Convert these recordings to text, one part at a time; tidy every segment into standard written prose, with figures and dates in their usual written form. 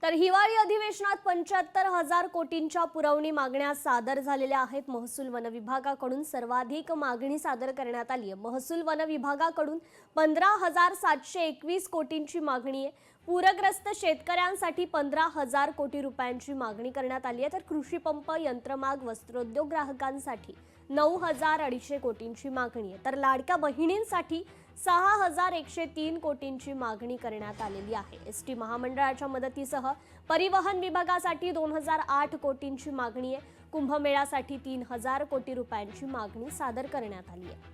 तर हिवाळी अधिवेशनात 75,000 कोटींच्या पुरवणी मागण्या सादर झालेल्या आहेत। महसूल वन विभागाकडून सर्वाधिक मागणी सादर करण्यात आली आहे। महसूल वन विभागाकडून 15,721 कोटींची मागणी आहे। पूरग्रस्त शेतकऱ्यांसाठी 15,000 कोटी रुपयांची मागणी करण्यात आली आहे। तर कृषी पंप, यंत्रमाग, वस्त्रोद्योग ग्राहकांसाठी 9,200 कोटींची मागणी आहे। तर लाडक्या बहिणींसाठी 6,103 कोटींची मागणी करण्यात आलेली आहे। एसटी महामंडळाच्या मदतीसह परिवहन विभागासाठी 2,008 कोटींची मागणी आहे। कुंभमेळ्यासाठी 3,000 कोटी रुपयांची मागणी सादर करण्यात आली आहे।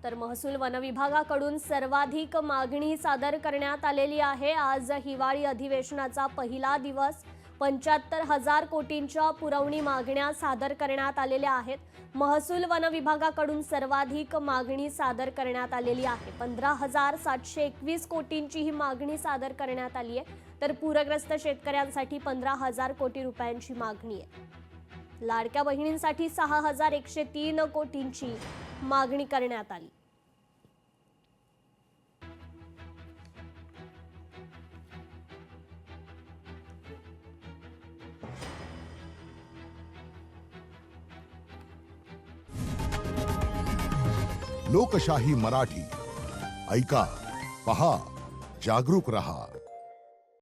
तर महसूल वन विभागाकडून सर्वाधिक मागणी सादर करण्यात आलेली आहे। आज हिवाळी अधिवेशनाचा पहिला दिवस 75,000 कोटींच्या पुरवणी मागण्या सादर करण्यात आलेल्या आहेत। महसूल वन विभागाकडून सर्वाधिक मागणी सादर करण्यात आलेली आहे। 15,721 कोटींची ही मागणी सादर करण्यात आली आहे। तर पूरग्रस्त शेतकऱ्यांसाठी 15,000 कोटी रुपयांची मागणी आहे। लाडक्या बहिणींसाठी 6,103 कोटींची मागणी करण्यात आली। लोकशाही मराठी ऐका, पहा, जागरूक रहा।